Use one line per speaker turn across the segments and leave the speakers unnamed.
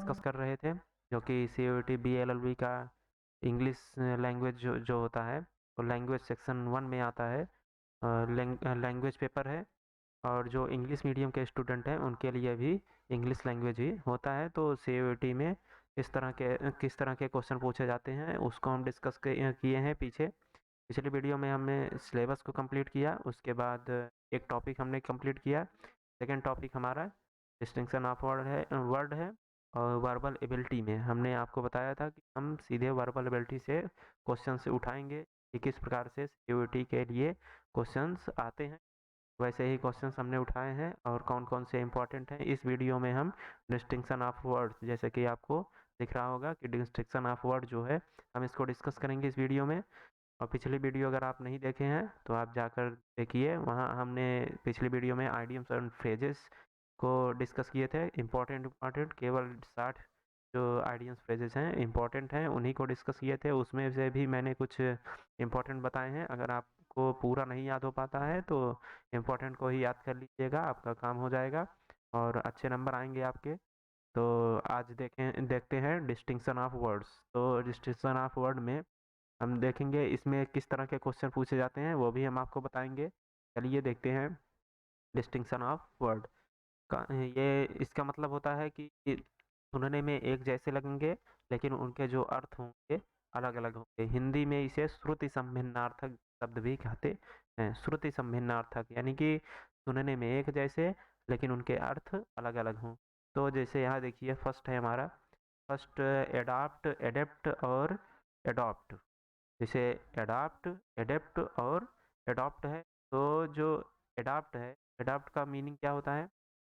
Discuss कर रहे थे, जो कि CUET BLLB का इंग्लिश लैंग्वेज जो होता है वो लैंग्वेज सेक्शन 1 में आता है। लैंग्वेज पेपर है, और जो इंग्लिश मीडियम के स्टूडेंट हैं उनके लिए भी इंग्लिश लैंग्वेज ही होता है। तो CUET में किस तरह के क्वेश्चन पूछे जाते हैं उसको हम डिस्कस किए हैं पिछली वीडियो में हमने सिलेबस को कंप्लीट किया, उसके बाद एक टॉपिक हमने कंप्लीट किया। सेकेंड टॉपिक हमारा डिस्टिंक्शन ऑफ वर्ड है और वर्बल एबिलिटी में हमने आपको बताया था कि हम सीधे वर्बल एबिलिटी से क्वेश्चन से उठाएंगे कि किस प्रकार से CUET के लिए क्वेश्चंस आते हैं। वैसे ही क्वेश्चंस हमने उठाए हैं और कौन कौन से इंपॉर्टेंट हैं। इस वीडियो में हम डिस्टिंक्शन ऑफ वर्ड्स, जैसे कि आपको दिख रहा होगा कि डिस्टिंक्शन ऑफ वर्ड जो है हम इसको डिस्कस करेंगे इस वीडियो में। और पिछली वीडियो अगर आप नहीं देखे हैं तो आप जाकर देखिए, वहाँ हमने पिछली वीडियो में आइडियम्स एंड फ्रेजेस को डिस्कस किए थे। इम्पोर्टेंट केवल 60 जो आइडियम्स फ्रेजेस हैं इम्पोर्टेंट हैं उन्हीं को डिस्कस किए थे। उसमें से भी मैंने कुछ इम्पोर्टेंट बताए हैं। अगर आपको पूरा नहीं याद हो पाता है तो इम्पोर्टेंट को ही याद कर लीजिएगा, आपका काम हो जाएगा और अच्छे नंबर आएंगे आपके। तो आज देखते हैं डिस्टिंक्शन ऑफ वर्ड्स। तो डिस्टिंक्शन ऑफ वर्ड में हम देखेंगे इसमें किस तरह के क्वेश्चन पूछे जाते हैं, वो भी हम आपको बताएंगे। चलिए देखते हैं डिस्टिंक्शन ऑफ वर्ड का। ये इसका मतलब होता है कि सुनने में एक जैसे लगेंगे लेकिन उनके जो अर्थ होंगे अलग अलग होंगे। हिंदी में इसे श्रुति संभिन्नार्थक शब्द भी कहते हैं। श्रुति संभिन्नार्थक यानी कि सुनने में एक जैसे लेकिन उनके अर्थ अलग अलग हों। तो जैसे यहाँ देखिए फर्स्ट है हमारा, फर्स्ट एडाप्ट, एडेप्ट और एडॉप्ट। जैसे एडाप्ट, एडेप्ट और एडॉप्ट है। तो जो एडाप्ट है, एडाप्ट का मीनिंग क्या होता है?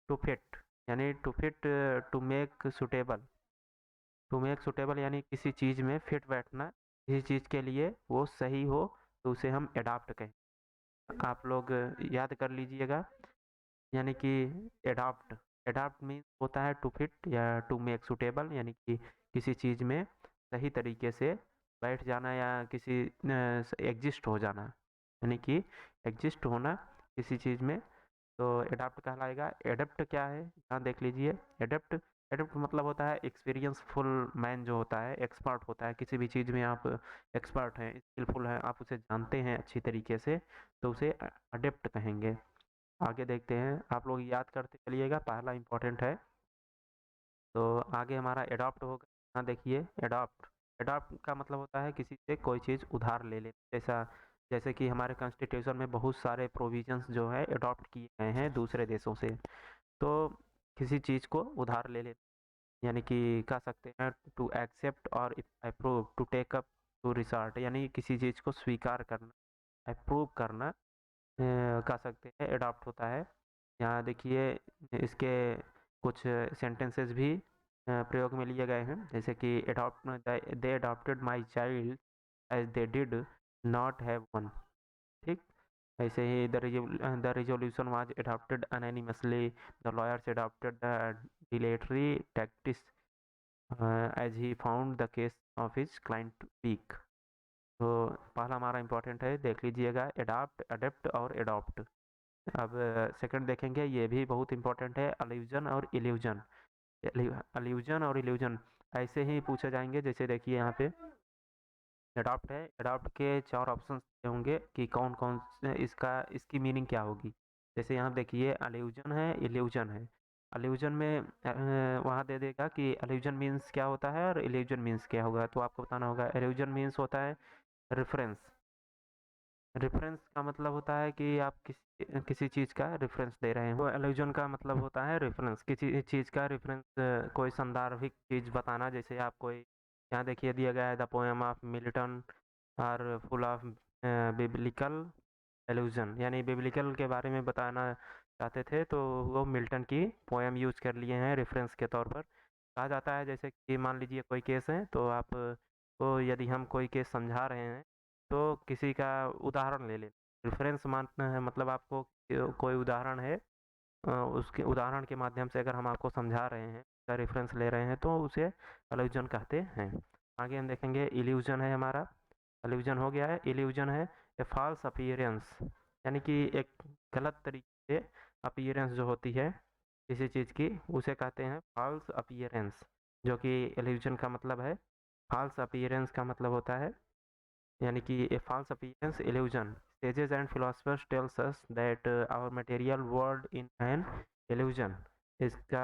टू फिट, यानी to fit, to make suitable. To make suitable यानी किसी चीज़ में फिट बैठना, किसी चीज़ के लिए वो सही हो तो उसे हम एडाप्ट कहें। आप लोग याद कर लीजिएगा, यानी कि एडाप्ट, एडाप्ट मीन्स होता है टू फिट या टू मेक सुटेबल, यानी कि किसी चीज़ में सही तरीके से बैठ जाना या किसी एग्जिस्ट हो जाना, यानी कि एग्जिस्ट होना किसी चीज़ में, तो एडाप्ट कहलाएगा। एडप्ट क्या है यहाँ देख लीजिए। एडप्ट, एडप्ट मतलब होता है एक्सपीरियंसफुल मैन जो होता है, एक्सपर्ट होता है किसी भी चीज़ में। आप एक्सपर्ट हैं, स्किलफुल हैं, आप उसे जानते हैं अच्छी तरीके से, तो उसे अडेप्ट कहेंगे। आगे देखते हैं, आप लोग याद करते चलिएगा, पहला इंपॉर्टेंट है। तो आगे हमारा एडॉप्ट होगा। हाँ देखिए एडॉप्ट, एडॉप्ट का मतलब होता है किसी से कोई चीज़ उधार ले ले। जैसे कि हमारे कॉन्स्टिट्यूशन में बहुत सारे प्रोविजंस जो है एडॉप्ट किए गए हैं दूसरे देशों से। तो किसी चीज़ को उधार ले ले, यानी कि कह सकते हैं टू एक्सेप्ट और approve, to take up, to resort, यानी किसी चीज़ को स्वीकार करना, अप्रूव करना कह सकते हैं एडॉप्ट होता है। यहाँ देखिए इसके कुछ सेंटेंसेस भी प्रयोग में लिए गए हैं, जैसे कि adopt, they adopted my child as they did not have one. ठीक, ऐसे ही the resolution was adopted unanimously, the lawyers adopted the dilatory tactics as he found the case of his client weak. तो पहला हमारा important है, देख लीजिएगा, adapt, adept और एडॉप्ट। अब सेकंड देखेंगे, ये भी बहुत इंपॉर्टेंट है, अल्यूजन और इल्यूजन। अल्यूजन और इल्यूजन ऐसे ही पूछे जाएंगे। जैसे देखिए यहाँ पे एडॉप्ट है, एडॉप्ट के 4 ऑप्शन होंगे कि कौन कौन से इसकी मीनिंग क्या होगी। जैसे यहाँ देखिए अल्यूजन है, इल्यूजन है। अल्यूजन में वहाँ दे देगा कि अल्यूजन मीन्स क्या होता है और इल्यूजन मीन्स क्या होगा, तो आपको बताना होगा। अल्यूजन मीन्स होता है रेफरेंस। रेफरेंस का मतलब होता है कि आप किसी चीज़ का रेफरेंस दे रहे हो। एलुजन का मतलब होता है रेफरेंस, किसी चीज़ का रेफरेंस, कोई संदर्भिक चीज़ बताना। जैसे आप कोई, यहाँ देखिए दिया गया है, द पोएम ऑफ मिल्टन और फुल ऑफ बिब्लिकल एलुजन, यानी बिब्लिकल के बारे में बताना चाहते थे तो वो मिल्टन की पोएम यूज कर लिए हैं रेफरेंस के तौर पर। कहा जाता है जैसे कि मान लीजिए कोई केस है, तो आप को यदि हम कोई केस समझा रहे हैं तो किसी का उदाहरण ले लें। रेफरेंस मानना है मतलब आपको कोई उदाहरण है, उसके उदाहरण के माध्यम से अगर हम आपको समझा रहे हैं, उसका रेफरेंस ले रहे हैं, तो उसे एल्यूजन कहते हैं। आगे हम देखेंगे इल्यूजन है हमारा। एल्यूजन हो गया है। इल्यूजन है ए फॉल्स अपीयरेंस, यानी कि एक गलत तरीके से अपीयरेंस जो होती है किसी चीज़ की, उसे कहते हैं फॉल्स अपीयरेंस। जो कि इल्यूजन का मतलब है फॉल्स अपीयरेंस का मतलब होता है, यानी कि a false appearance illusion. sages and philosophers tells us that our material world in an illusion। इसका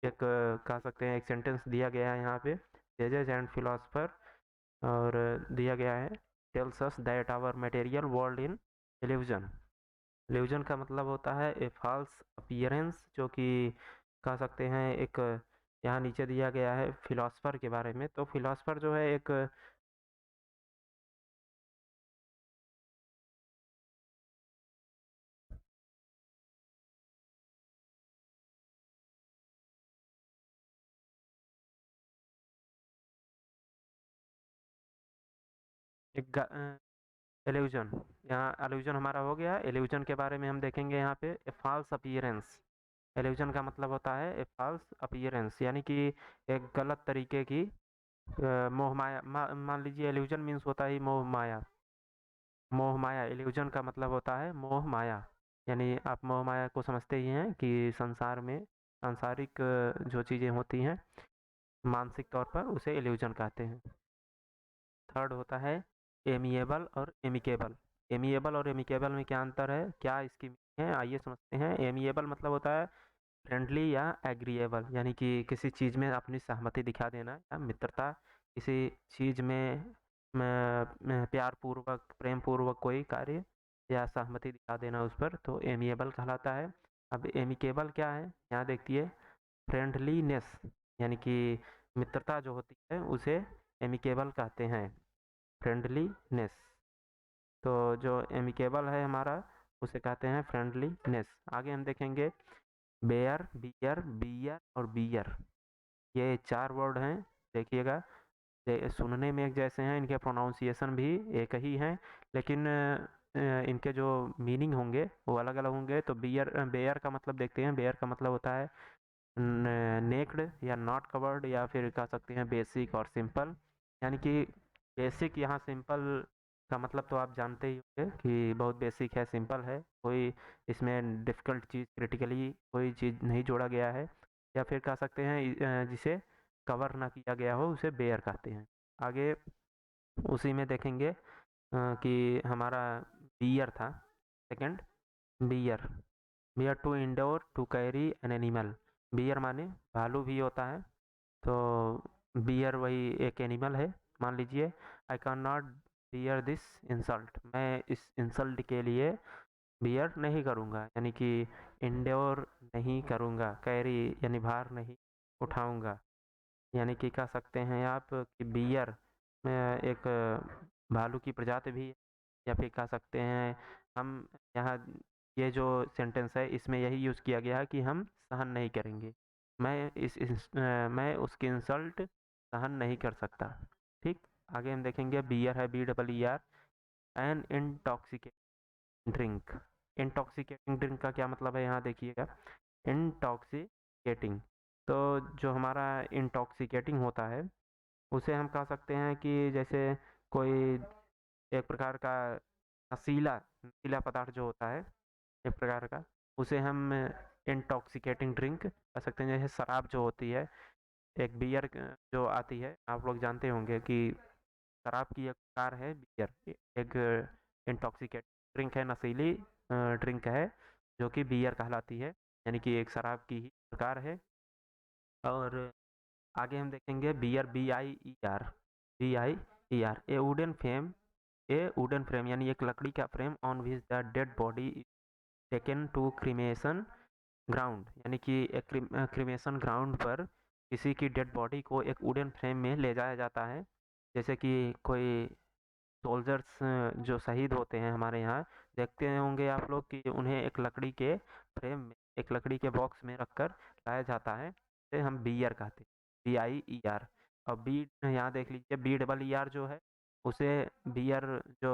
एक कह सकते हैं एक सेंटेंस दिया गया है यहाँ पे, sages and philosopher, और दिया गया है tells us that our material world in illusion। illusion का मतलब होता है ए फॉल्स अपीयरेंस, जो कि कह सकते हैं एक, यहाँ नीचे दिया गया है फिलोसफर के बारे में। तो फिलोसफर जो है एक एक एल्यूजन, यहाँ एल्यूजन हमारा हो गया। एल्यूजन के बारे में हम देखेंगे यहाँ पे ए फॉल्स अपीयरेंस। एल्यूजन का मतलब होता है ए फॉल्स अपीयरेंस, यानी कि एक गलत तरीके की मोह माया। मान लीजिए एल्यूजन मीन्स होता ही मोह माया। मोह माया, इल्यूजन का मतलब होता है मोह माया। यानी आप मोह माया को समझते ही हैं कि संसार में सांसारिक जो चीज़ें होती हैं मानसिक तौर पर, उसे इल्यूजन कहते हैं। थर्ड होता है एमिएबल और एमिकेबल। एमिएबल और एमिकेबल में क्या अंतर है, क्या इसकी मीनिंग है, आइए समझते हैं। एमिएबल मतलब होता है फ्रेंडली या एग्रीएबल, यानी कि किसी चीज़ में अपनी सहमति दिखा देना या मित्रता, किसी चीज़ में प्यार पूर्वक प्रेम पूर्वक कोई कार्य या सहमति दिखा देना उस पर, तो एमिएबल कहलाता है। अब एमिकेबल क्या है, यहाँ देखिए फ्रेंडलीनेस, यानी कि मित्रता जो होती है उसे एमिकेबल कहते हैं, फ्रेंडलीनेस। तो जो एमिकेबल है हमारा उसे कहते हैं फ्रेंडलीनेस। आगे हम देखेंगे बेयर, बियर, बियर और बियर, ये चार वर्ड हैं। देखिएगा, सुनने में एक जैसे हैं, इनके प्रोनाउंसिएशन भी एक ही हैं, लेकिन इनके जो मीनिंग होंगे वो अलग अलग होंगे। तो बियर, बेयर का मतलब देखते हैं। बेयर का मतलब होता है नेक्ड या नॉट कवर्ड, या फिर कह सकते हैं बेसिक और सिंपल। यानी कि बेसिक, यहाँ सिंपल का मतलब तो आप जानते ही होंगे कि बहुत बेसिक है, सिंपल है, कोई इसमें डिफ़िकल्ट चीज़ क्रिटिकली कोई चीज़ नहीं जोड़ा गया है। या फिर कह सकते हैं जिसे कवर ना किया गया हो उसे बेयर कहते हैं। आगे उसी में देखेंगे कि हमारा बियर था, second bear. Bear to endure to carry an animal. Bear माने भालू भी होता है, तो बियर वही एक एनिमल है। मान लीजिए I can not bear this insult, मैं इस इंसल्ट के लिए बियर नहीं करूँगा, यानी कि इंडोर नहीं करूँगा, कैरी यानी भार नहीं उठाऊँगा। यानी कि कह सकते हैं आप कि बियर में एक भालू की प्रजाति भी है। या फिर कह सकते हैं हम यहाँ, ये जो सेंटेंस है इसमें यही यूज़ किया गया है कि हम सहन नहीं करेंगे, मैं उसकी इंसल्ट सहन नहीं कर सकता। ठीक। आगे हम देखेंगे बियर है BEER, an intoxicating drink. Intoxicating drink का क्या मतलब है, यहाँ देखिएगा इंटॉक्सिकेटिंग। तो जो हमारा इंटॉक्सिकेटिंग होता है उसे हम कह सकते हैं कि जैसे कोई एक प्रकार का नशीला नशीला पदार्थ जो होता है एक प्रकार का, उसे हम इंटॉक्सिकेटिंग ड्रिंक कह सकते हैं। जैसे शराब जो होती है, एक बियर जो आती है, आप लोग जानते होंगे कि शराब की एक प्रकार है बियर, एक इंटॉक्सिकेट ड्रिंक है, नशीली ड्रिंक है, जो कि बियर कहलाती है, यानी कि एक शराब की ही प्रकार है। और आगे हम देखेंगे bier BIER, a wooden frame यानी एक लकड़ी का frame on which the dead body taken to cremation ground, यानी कि एक क्रीमेशन ग्राउंड पर किसी की डेड बॉडी को एक वुडन फ्रेम में ले जाया जाता है। जैसे कि कोई सोल्जर्स जो शहीद होते हैं हमारे यहाँ, देखते होंगे आप लोग कि उन्हें एक लकड़ी के फ्रेम में, एक लकड़ी के बॉक्स में रखकर लाया जाता है, इसे हम बियर कहते हैं, BIER। और बी यहाँ देख लीजिए BEER जो है उसे बियर जो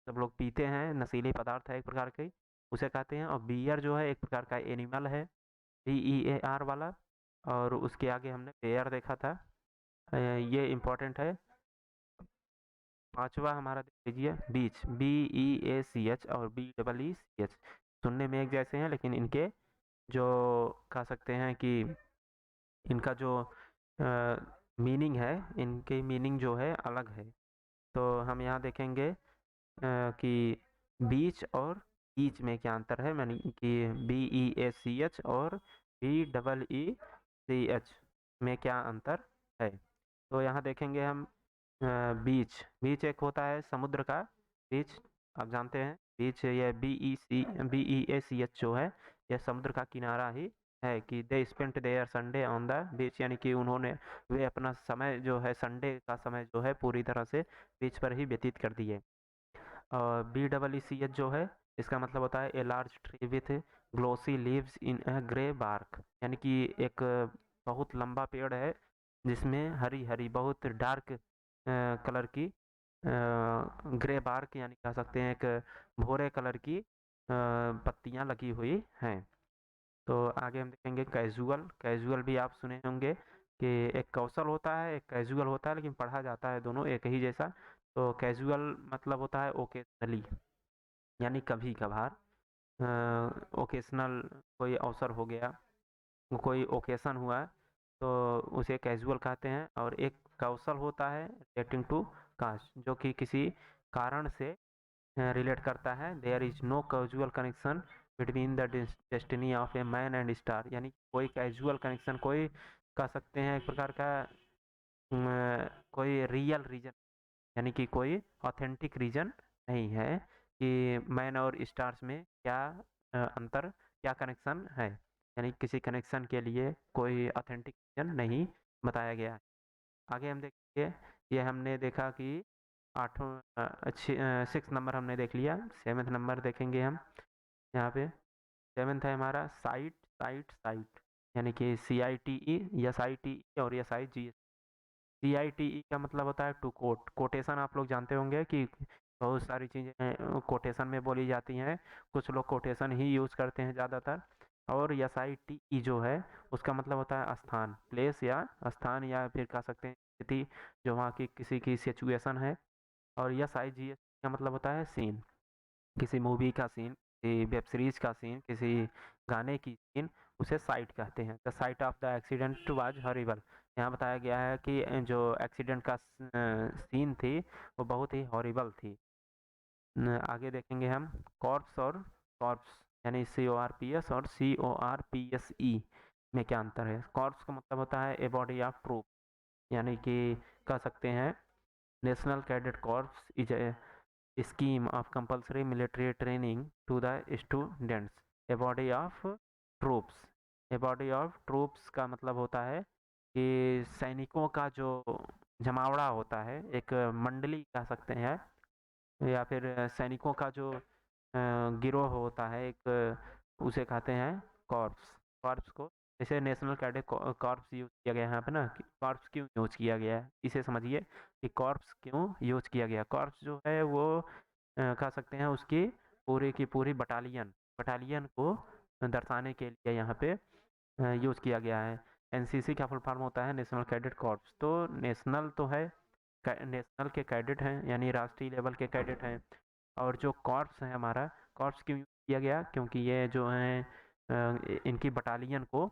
सब लोग पीते हैं, नशीले पदार्थ है एक प्रकार के, उसे कहते हैं। और बियर जो है एक प्रकार का एनिमल है, BEAR वाला। और उसके आगे हमने बेयर देखा था, ये इम्पोर्टेंट है। पांचवा हमारा देख लीजिए बीच, BEACH और BEECH, सुनने में एक जैसे हैं, लेकिन इनके जो कह सकते हैं कि इनका जो मीनिंग है, इनकी मीनिंग जो है अलग है। तो हम यहाँ देखेंगे कि बीच और ईच में क्या अंतर है, यानी कि BEACH और BEECH में क्या अंतर है। तो यहाँ देखेंगे हम बीच। बीच एक होता है समुद्र का बीच, आप जानते हैं बीच, ये BEACH जो है यह समुद्र का किनारा ही है। कि they spent their Sunday on the beach, यानी कि वे अपना समय जो है, संडे का समय जो है पूरी तरह से बीच पर ही व्यतीत कर दिए। और BEECH जो है इसका मतलब होता है a large tree with glossy leaves in a grey bark, यानी कि एक बहुत लंबा पेड़ है जिसमें हरी हरी बहुत डार्क कलर की ग्रे बार्क, यानी कह सकते हैं एक भूरे कलर की पत्तियां लगी हुई हैं। तो आगे हम देखेंगे कैजुअल। कैजुअल भी आप सुने होंगे कि एक कौशल होता है, एक कैजुअल होता है, लेकिन पढ़ा जाता है दोनों एक ही जैसा। तो कैजुअल मतलब होता है ओकेजनली, यानी कभी कभार। ओकेशनल कोई अवसर हो गया, कोई ओकेशन हुआ, तो उसे कैजुअल कहते हैं। और एक कौशल होता है रिलेटिंग टू कास्ट, जो कि किसी कारण से रिलेट करता है। There is no casual connection between the destiny of a man and star, यानी कोई कैजुअल कनेक्शन, कोई कह सकते हैं एक प्रकार का कोई रियल रीजन, यानी कि कोई ऑथेंटिक रीजन नहीं है कि मैन और स्टार्स में क्या अंतर, क्या कनेक्शन है। यानी किसी कनेक्शन के लिए कोई ऑथेंटिक रीजन नहीं बताया गया है। आगे हम देखेंगे, ये हमने देखा कि सिक्स नंबर हमने देख लिया। सेवन्थ नंबर देखेंगे हम यहाँ पे। सेवन्थ है हमारा साइट। साइट यानी कि CITE, SITE और SIGS। CITE का मतलब होता है टू कोट। कोटेशन आप लोग जानते होंगे कि बहुत सारी चीज़ें कोटेशन में बोली जाती हैं, कुछ लोग कोटेशन ही यूज़ करते हैं ज़्यादातर। और SITE जो है उसका मतलब होता है स्थान, प्लेस या स्थान, या फिर कह सकते हैं स्थिति, जो वहाँ की किसी की सिचुएशन है। और SIGS का मतलब होता है सीन, किसी मूवी का सीन, किसी वेब सीरीज का सीन, किसी गाने की सीन, उसे साइट कहते हैं। The site of the accident was horrible. यहाँ बताया गया है कि जो एक्सीडेंट का सीन थी वो बहुत ही हॉरिबल थी। आगे देखेंगे हम कॉर्प्स और कॉर्प्स, यानी CORPS और CORPSE में क्या अंतर है। कॉर्प्स का मतलब होता है ए बॉडी ऑफ ट्रूप, यानी कि कह सकते हैं national cadet corps is scheme of compulsory military training to the students, a body of troops। a body of troops का मतलब होता है कि सैनिकों का जो जमावड़ा होता है, एक मंडली कह सकते हैं, या फिर सैनिकों का जो गिरोह होता है एक, उसे कहते हैं कॉर्प्स। कॉर्प्स को जैसे नेशनल कैडेट कॉर्प्स यूज किया गया है यहाँ पे ना, कॉर्प्स क्यों यूज किया गया है इसे समझिए कि कॉर्प्स क्यों यूज किया गया। कॉर्प्स जो है वो कह सकते हैं उसकी पूरी की पूरी बटालियन, बटालियन को दर्शाने के लिए यहाँ पे यूज किया गया है। NCC का फुल फॉर्म होता है नेशनल कैडेट कॉर्प्स। तो नेशनल तो है, नेशनल के कैडेट हैं, यानी राष्ट्रीय लेवल के कैडेट हैं। और जो कॉर्प्स है हमारा, कॉर्प्स क्यों यूज किया गया, क्योंकि ये जो है इनकी बटालियन को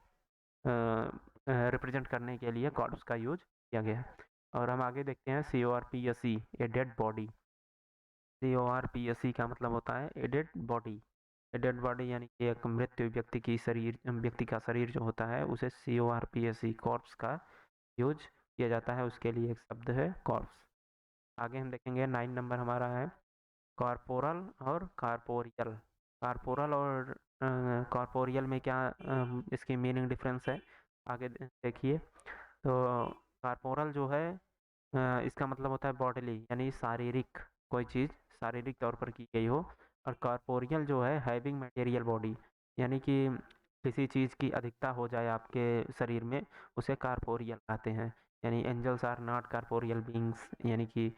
रिप्रेजेंट करने के लिए कॉर्प्स का यूज किया गया। और हम आगे देखते हैं CORPSE, a dead body. CORPSE का मतलब होता है a dead body. A dead body यानी कि एक मृत व्यक्ति का शरीर जो होता है उसे CORPSE कॉर्प्स का यूज किया जाता है, उसके लिए एक शब्द है कॉर्प्स। आगे हम देखेंगे 9 नंबर हमारा है कॉर्पोरल और कॉर्पोरियल। कॉर्पोरल और कॉर्पोरियल में क्या इसकी मीनिंग डिफरेंस है, आगे देखिए। तो कॉर्पोरल जो है इसका मतलब होता है बॉडीली, यानी शारीरिक, कोई चीज़ शारीरिक तौर पर की गई हो। और कॉर्पोरियल जो है हैविंग मटेरियल बॉडी, यानी कि किसी चीज़ की अधिकता हो जाए आपके शरीर में, उसे कॉर्पोरियल कहते हैं। यानी angels are not corporeal beings, यानी कि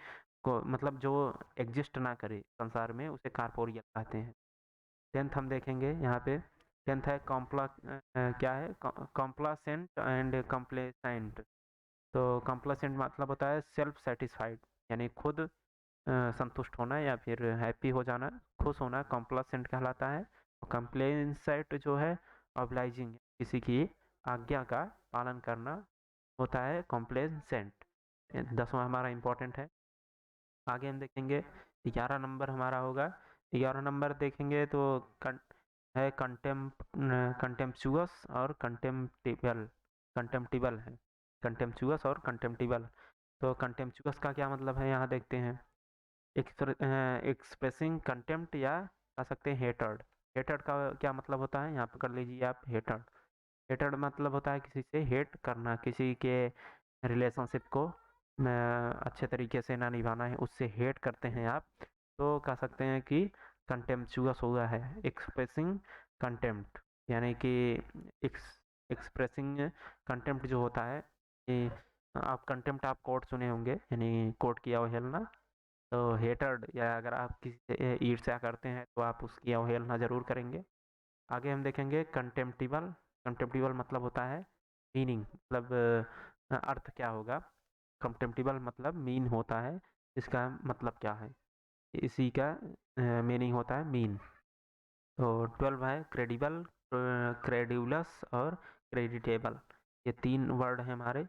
को मतलब जो एग्जिस्ट ना करे संसार में उसे कॉर्पोरियल कहते हैं। टेंथ हम देखेंगे यहाँ पे। टेंथ है कॉम्प्ला क्या है कॉम्प्लासेंट एंड कॉम्प्लेसेंट। तो कॉम्प्लासेंट मतलब होता है सेल्फ सेटिस्फाइड, यानी खुद संतुष्ट होना या फिर हैप्पी हो जाना, खुश होना, कॉम्प्लासेंट कहलाता है। कंप्लेसेंट जो है ऑब्लाइजिंग, किसी की आज्ञा का पालन करना, होता है कॉम्प्लेसेंट। 10वां हमारा इम्पोर्टेंट है। आगे हम देखेंगे 11 नंबर हमारा होगा। 11 नंबर देखेंगे तो है कंटेम्पचुअस और कंटेम्प्टिबल। कंटेम्प्टिबल है, कंटेम्पचुअस और कंटेम्प्टिबल। तो कंटेम्पचुअस का क्या मतलब है यहाँ देखते हैं। एक्सप्रेसिंग कंटेम्प्ट या कह सकते हैं हेटर्ड। हेटर्ड का क्या मतलब होता है, यहाँ पे कर लीजिए आप हेटर्ड। हेटर्ड मतलब होता है किसी से हेट करना, किसी के रिलेशनशिप को अच्छे तरीके से ना निभाना है, उससे हेट करते हैं आप, तो कह सकते हैं कि कंटेम्पचुअस हुआ है। एक्सप्रेसिंग कंटेम्प्ट यानी कि एक्सप्रेसिंग कंटेम्प्ट जो होता है कि आप कंटेम्प्ट आप कोर्ट सुने होंगे, यानी कोर्ट की अवहेलना। तो हेटर्ड या अगर आप किसी से ईर्ष्या करते हैं तो आप उसकी अवहेलना जरूर करेंगे। आगे हम देखेंगे कंटेम्प्टिबल। कंटेम्प्टिबल मतलब होता है मीनिंग, मतलब अर्थ क्या होगा। कंटेम्प्टिबल मतलब मीन होता है, इसका मतलब क्या है, इसी का मीनिंग होता है मीन। तो 12 है क्रेडिबल, क्रेड्यूलस और क्रेडिटेबल। ये 3 वर्ड हैं हमारे,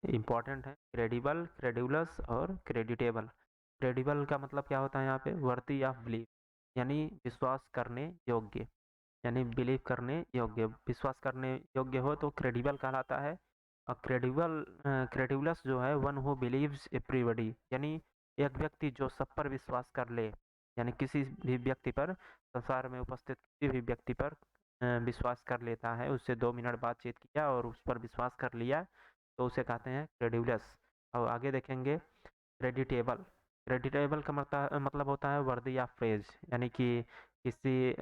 इम्पॉर्टेंट है। क्रेडिबल, क्रेड्यूलस और क्रेडिटेबल। क्रेडिबल का मतलब क्या होता है यहाँ पे, वर्दी ऑफ बिलीव, यानी विश्वास करने योग्य, यानी बिलीव करने योग्य, विश्वास करने योग्य हो तो क्रेडिबल कहलाता है। और क्रेडिबलस जो है वन हु बिलीव्स एवरीबॉडी, यानी एक व्यक्ति जो सब पर विश्वास कर ले, यानी किसी भी व्यक्ति पर, संसार में उपस्थित किसी भी व्यक्ति पर विश्वास कर लेता है, उससे 2 मिनट बातचीत किया और उस पर विश्वास कर लिया, तो उसे कहते हैं क्रेडिबलस। और आगे देखेंगे क्रेडिटेबल। क्रेडिटेबल का मतलब होता है वर्दी या फ्रेज, यानी कि किसी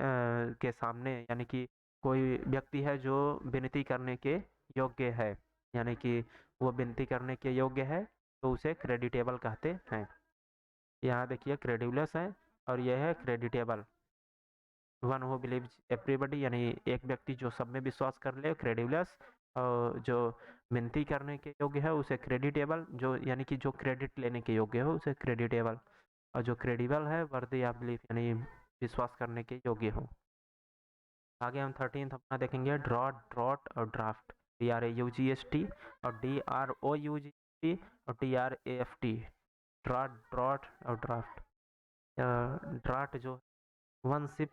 के सामने, यानी कि कोई व्यक्ति है जो विनती करने के योग्य है, यानी कि वो विनती करने के योग्य है, तो उसे क्रेडिटेबल कहते हैं। यहाँ देखिए क्रेडिबलस है और यह है creditable. One who believes everybody, यानी एक व्यक्ति जो सब में विश्वास कर ले, क्रेडिबलस। और जो विनती करने के योग्य है उसे क्रेडिटेबल, जो यानी कि जो क्रेडिट लेने के योग्य हो उसे क्रेडिटेबल। और जो क्रेडिबल है वर्दी ऑफ बिलीफ, यानी विश्वास करने के योग्य हो। आगे हम 13th अपना देखेंगे ड्रॉट, ड्रॉट और ड्राफ्ट। DRAUGST और DROUGT और DRAFT। ड्रॉट, ड्रॉट और ड्राफ्ट। ड्राफ्ट जो वन सिप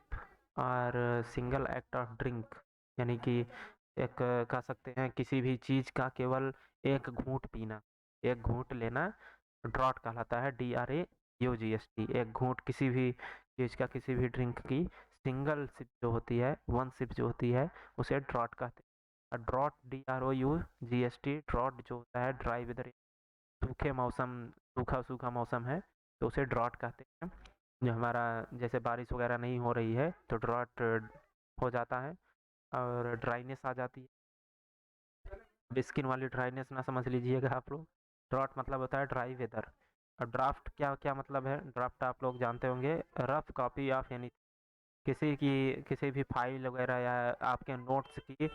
और सिंगल एक्ट ऑफ ड्रिंक, यानी कि एक कह सकते हैं किसी भी चीज का केवल एक घूंट पीना, एक घूंट लेना ड्रॉट कहलाता है। DRAUGST। एक घूंट किसी भी चीज का, किसी भी ड्रिंक की सिंगल सिप जो होती है, वन सिप जो होती है, उसे ड्रॉट कहते हैं। ड्रॉट, DROUGST, ड्रॉट जो होता है ड्राई वेदर, सूखे मौसम, सूखा सूखा मौसम है तो उसे ड्रॉट कहते हैं। जो हमारा जैसे बारिश वगैरह नहीं हो रही है तो ड्रॉट हो जाता है और ड्राइनेस आ जाती है। स्किन वाली ड्राइनेस ना समझ लीजिएगा आप लोग। ड्रॉट मतलब होता है ड्राई वेदर। और ड्राफ्ट क्या क्या मतलब है, ड्राफ्ट आप लोग जानते होंगे, रफ कॉपी ऑफ यानी किसी भी फाइल वगैरह या आपके नोट्स की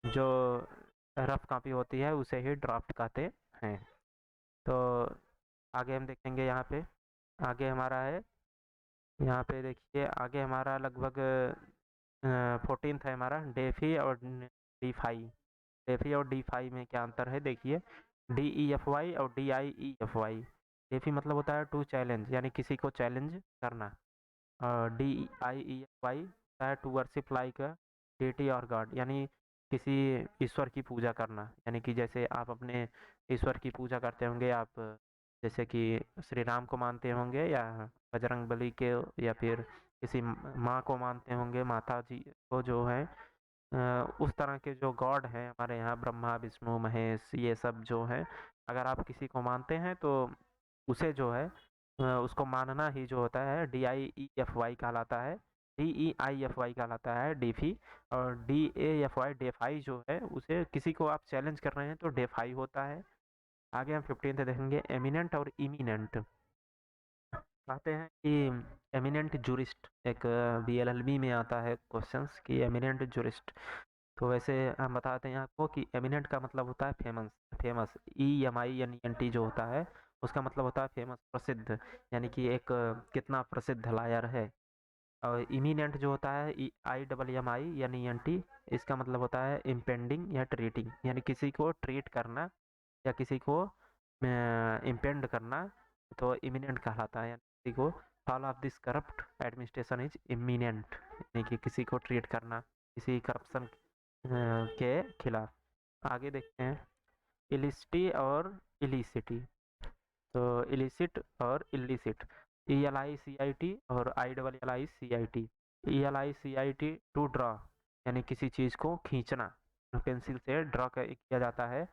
जो रफ कॉपी होती है उसे ही ड्राफ्ट कहते हैं। तो आगे हम देखेंगे यहाँ पे, आगे हमारा है, यहाँ पे देखिए आगे हमारा लगभग 14th है हमारा डेफी और डीफाई। डेफी और डीफाई में क्या अंतर है देखिए। DEFY और DIEFY। डेफी मतलब होता है टू चैलेंज, यानी किसी को चैलेंज करना। और DIEFY होता है टू वर्शिप लाइक डेटी और गॉड, यानी किसी ईश्वर की पूजा करना, यानी कि जैसे आप अपने ईश्वर की पूजा करते होंगे, आप जैसे कि श्री राम को मानते होंगे या बजरंग बली के, या फिर किसी माँ को मानते होंगे, माता जी को जो है, उस तरह के जो गॉड हैं हमारे यहाँ, ब्रह्मा विष्णु महेश, ये सब जो है, अगर आप किसी को मानते हैं तो उसे जो है उसको मानना ही जो होता है DIEFY कहलाता है। DEIFY कहलाता है डीफी। और DAFY डेफाई जो है, उसे किसी को आप चैलेंज कर रहे हैं तो डेफाई होता है। आगे हम 15th देखेंगे एमिनेंट और इमिनेंट। कहते हैं कि एमिनेंट जूरिस्ट, एक BLLB में आता है क्वेश्चंस कि एमिनेंट जूरिस्ट। तो वैसे हम बताते हैं आपको कि एमिनेंट का मतलब होता है फेमस। फेमस EMINENT जो होता है उसका मतलब होता है फेमस, प्रसिद्ध, यानी कि एक कितना प्रसिद्ध लायर है। और इमिनेंट जो होता है IMMI यानी ENT, इसका मतलब होता है इम्पेंडिंग या ट्रीटिंग, यानी किसी को ट्रीट करना, या किसी को इम्पेंड करना तो इमिनेंट कहलाता है, यानी किसी को fall of this corrupt administration is imminent, यानी कि किसी को ट्रीट करना किसी करप्शन के खिलाफ। आगे देखते हैं इलिसिटी और इलिसिटी। तो इलिसिट और इलिसिट, ELICIT और ILLICIT। ELICIT टू ड्रॉ, यानी किसी चीज़ को खींचना, पेंसिल से ड्रॉ किया जाता है,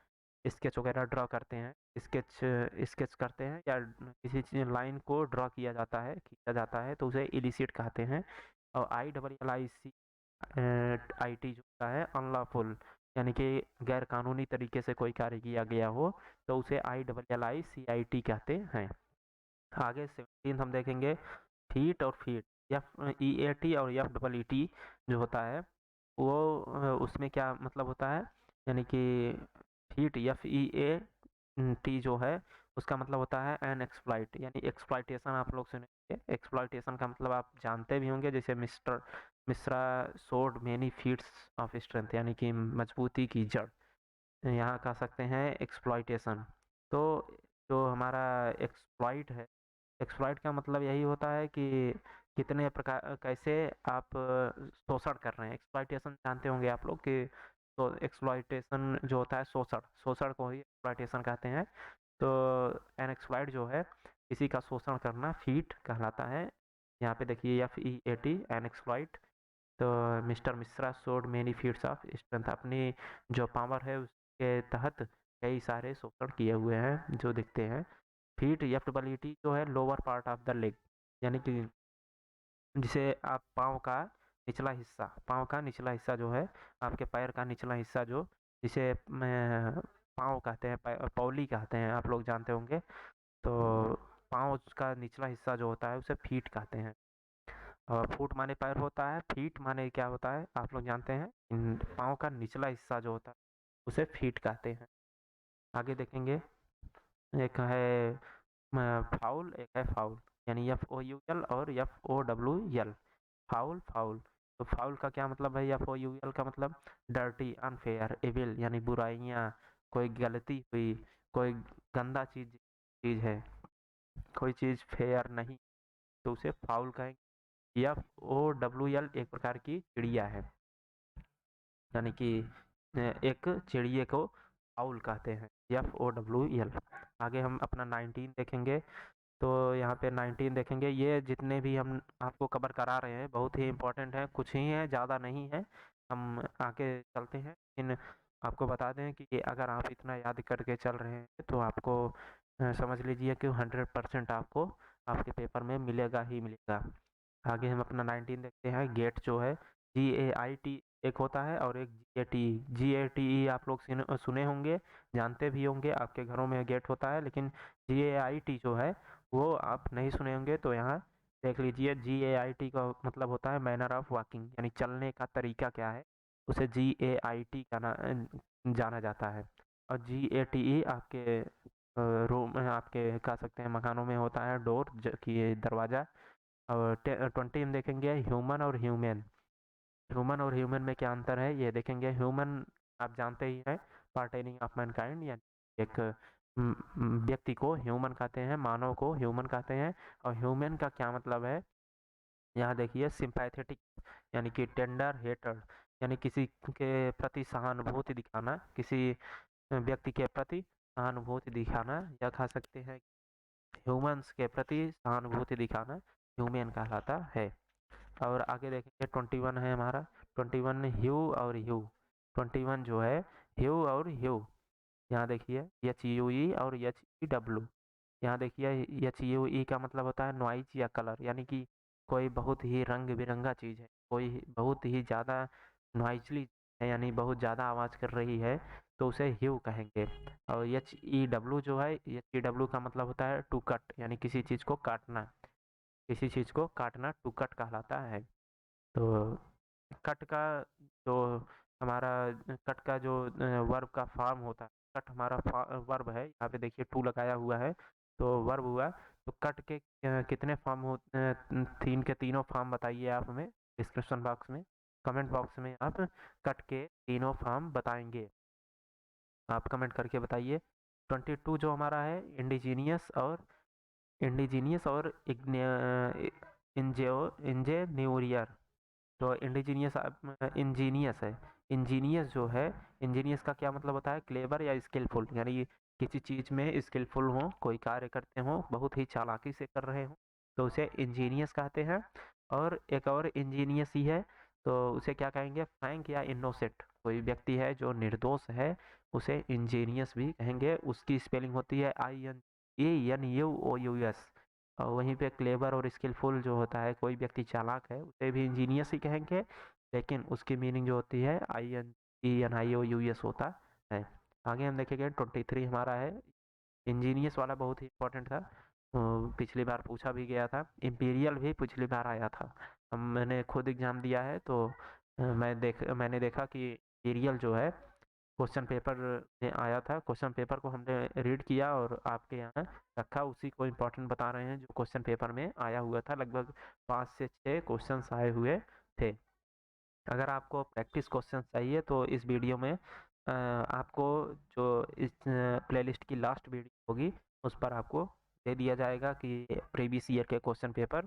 स्केच वगैरह ड्रॉ करते हैं, स्केच करते हैं या किसी लाइन को ड्रॉ किया जाता है, खींचा जाता है, तो उसे इलिसिट कहते हैं। और ILLICIT जो होता है अनलॉफुल, यानी कि गैर कानूनी तरीके से कोई कार्य किया गया हो तो उसे ILLICIT कहते हैं। आगे 17 हम देखेंगे फीट और फीट, FEAT और FEET जो होता है वो उसमें क्या मतलब होता है, यानी कि फीट FEAT जो है उसका मतलब होता है एन एक्सप्लॉइट, यानी एक्सप्लॉइटेशन आप लोग सुनेंगे। एक्सप्लॉइटेशन का मतलब आप जानते भी होंगे, जैसे मिश्रा सोड मेनी फीट्स ऑफ स्ट्रेंथ, यानी कि मजबूती की जड़, यहाँ कह सकते हैं एक्सप्लॉइटेशन। तो जो हमारा एक्सप्लॉइट है, एक्सप्लॉइट का मतलब यही होता है कि कितने प्रकार कैसे आप शोषण कर रहे हैं। एक्सप्लॉइटेशन जानते होंगे आप लोग कि तो एक्सप्लॉइटेशन जो होता है शोषण, शोषण को ही एक्सप्लॉइटेशन कहते हैं। तो एन एक्सप्लॉइट जो है किसी का शोषण करना फीट कहलाता है। यहाँ पे देखिए FEAT एन एक्सप्लॉइट। तो mister Mishra showed many feats of strength, अपनी जो पावर है उसके तहत कई सारे शोषण किए हुए हैं जो दिखते हैं। फीट एफ्टेबिलिटी जो है lower part of the leg, यानी कि जिसे आप पाँव का निचला हिस्सा, पाँव का निचला हिस्सा जो है आपके पैर का निचला हिस्सा जो जिसे पाँव कहते हैं, पौली कहते हैं, आप लोग जानते होंगे। तो पाँव का निचला हिस्सा जो होता है उसे फीट कहते हैं। और फुट माने पैर होता है, फीट माने क्या होता है आप लोग जानते हैं, पाँव का निचला हिस्सा जो होता है उसे फीट कहते हैं। आगे देखेंगे एक है फाउल, एक है फाउल, यानी FOUL और FOWL। फाउल फाउल, तो फाउल का क्या मतलब है, FOUL का मतलब डर्टी, अनफेयर, एविल, यानी बुराइयाँ, कोई गलती हुई, कोई गंदा चीज चीज है, कोई चीज फेयर नहीं, तो उसे फाउल कहेंगे। FOWL एक प्रकार की चिड़िया है, यानी कि एक चिड़िए को फाउल कहते हैं, FOWL। आगे हम अपना 19 देखेंगे। तो यहाँ पे 19 देखेंगे, ये जितने भी हम आपको कवर करा रहे हैं बहुत ही इंपॉर्टेंट है, कुछ ही है ज़्यादा नहीं है। हम आगे चलते हैं, लेकिन आपको बता दें कि अगर आप इतना याद करके चल रहे हैं तो आपको समझ लीजिए कि 100% आपको आपके पेपर में मिलेगा ही मिलेगा। आगे हम अपना 19 देखते हैं। गेट जो है GAIT एक होता है और एक GATE आप लोग सुने होंगे, जानते भी होंगे, आपके घरों में गेट होता है, लेकिन GAIT जो है वो आप नहीं सुने होंगे। तो यहाँ देख लीजिए, GAIT का मतलब होता है मैनर ऑफ वॉकिंग, यानी चलने का तरीका क्या है, उसे GAIT का जाना जाता है। और GATE आपके रूम आपके कह सकते हैं मकानों में होता है, डोर की दरवाज़ा। और 20 हम देखेंगे ह्यूमन और ह्यूमन। ह्यूमन और ह्यूमन में क्या अंतर है ये देखेंगे। ह्यूमन आप जानते ही हैं, पार्टेनिंग ऑफ मैनकाइंड, यानी एक व्यक्ति को ह्यूमन कहते हैं, मानव को ह्यूमन कहते हैं। और ह्यूमन का क्या मतलब है, यहाँ देखिए सिंपैथेटिक, यानी कि टेंडर हेटर, यानी किसी के प्रति सहानुभूति दिखाना, किसी व्यक्ति के प्रति सहानुभूति दिखाना, या खा सकते हैं ह्यूमंस के प्रति सहानुभूति दिखाना ह्यूमन कहलाता है। और आगे देखेंगे 21 है हमारा। 21 ह्यू और ह्यू। 21 जो है ह्यू और ह्यू, यहाँ देखिए HUE और HEW। यहाँ देखिए HUE का मतलब होता है नॉइज या कलर, यानी कि कोई बहुत ही रंग बिरंगा चीज़ है, कोई बहुत ही ज़्यादा नॉइजली है, यानी बहुत ज़्यादा आवाज़ कर रही है, तो उसे ह्यू कहेंगे। और HEW जो है, HEW का मतलब होता है टू कट, यानी किसी चीज़ को काटना, किसी चीज़ को काटना टू कट कहलाता है। तो कट का जो हमारा कट का जो वर्ब का फॉर्म होता है, कट हमारा वर्ब है, यहाँ पे देखिए टू लगाया हुआ है तो वर्ब हुआ। तो कट के कितने फॉर्म हो, तीन के तीनों फॉर्म बताइए आप हमें डिस्क्रिप्शन बॉक्स में, कमेंट बॉक्स में आप कट के तीनों फॉर्म बताएंगे, आप कमेंट करके बताइए। 22 जो हमारा है इंडिजीनियस और इंजेन्यूरियर। तो इंजीनियस है। इंजीनियस जो है, इंजीनियस का क्या मतलब होता है? क्लेवर या स्किलफुल, यानी किसी चीज़ में स्किलफुल हो, कोई कार्य करते हो, बहुत ही चालाकी से कर रहे हो, तो उसे इंजीनियस कहते हैं। और एक और इंजीनियस ही है, तो उसे क्या कहेंगे? फ्रैंक या इनोसेंट, कोई व्यक्ति है जो निर्दोष है, उसे इंजीनियस भी कहेंगे। उसकी स्पेलिंग होती है INENUOUS। और वहीं पे क्लेवर और स्किलफुल जो होता है, कोई व्यक्ति चालाक है, उसे भी इंजीनियस ही कहेंगे, लेकिन उसकी मीनिंग जो होती है INENIOUS होता है। आगे हम देखेंगे 23 हमारा है। इंजीनियस वाला बहुत ही इंपॉर्टेंट था, पिछली बार पूछा भी गया था। इम्पीरियल भी पिछली बार आया था। मैंने खुद एग्जाम दिया है, तो मैंने देखा कि इम्पीरियल जो है क्वेश्चन पेपर में आया था। क्वेश्चन पेपर को हमने रीड किया और आपके यहाँ रखा, उसी को इम्पोर्टेंट बता रहे हैं जो क्वेश्चन पेपर में आया हुआ था। लगभग 5 से 6 क्वेश्चन आए हुए थे। अगर आपको प्रैक्टिस क्वेश्चन चाहिए तो इस वीडियो में आपको जो इस प्लेलिस्ट की लास्ट वीडियो होगी, उस पर आपको दे दिया जाएगा कि प्रीवियस ईयर के क्वेश्चन पेपर,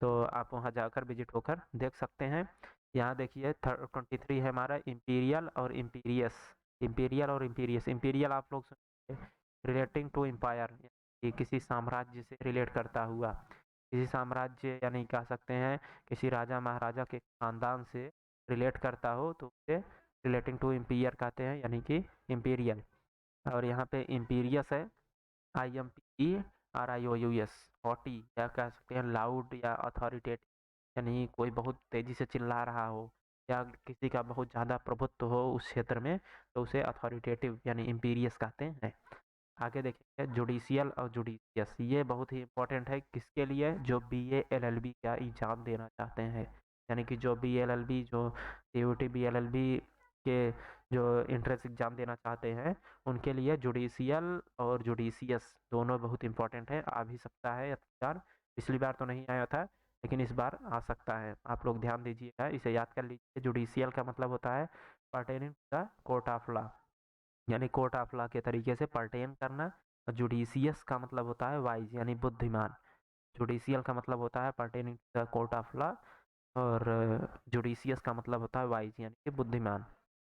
तो आप वहां जाकर विजिट होकर देख सकते हैं। यहाँ देखिए 23 है हमारा, इंपीरियल और इम्पीरियस। इंपीरियल और इम्पीरियस, इंपीरियल आप लोग सुनिए, रिलेटिंग टू एम्पायर, किसी साम्राज्य से रिलेट करता हुआ। किसी साम्राज्य यानी कह सकते हैं किसी राजा महाराजा के खानदान से रिलेट करता हो, तो उसे रिलेटिंग टू इम्पीरियर कहते हैं, यानी कि इम्पीरियल। और यहाँ पे इम्पीरियस है, IMPERIOUS, हॉटी, या कह सकते हैं लाउड या अथॉरिटेटिव, यानी कोई बहुत तेजी से चिल्ला रहा हो या किसी का बहुत ज़्यादा प्रभुत्व हो उस क्षेत्र में, तो उसे अथॉरिटेटिव यानी इम्पीरियस कहते हैं। आगे देखेंगे जुडिशियल और जुडिशियस, ये बहुत ही इंपॉर्टेंट है किसके लिए? जो BA LLB का एग्जाम देना चाहते हैं, यानी कि जो BLLB, जो CUT BLLB के जो एंट्रेंस एग्जाम देना चाहते हैं, उनके लिए जुडिशियल और जुडिशियस दोनों बहुत इंपॉर्टेंट है। आ भी सकता है एग्जाम, पिछली बार तो नहीं आया था, लेकिन इस बार आ सकता है। आप लोग ध्यान दीजिएगा, इसे याद कर लीजिए। जुडिशियल का मतलब होता है pertaining to the court of law, यानी कोर्ट ऑफ लॉ के तरीके से पर्टेन करना। और जुडिशियस का मतलब होता है वाइज, यानी बुद्धिमान। जुडिशियल का मतलब होता है pertaining to the court of law, और जुडिशियस का मतलब होता है वाइज, यानी कि बुद्धिमान।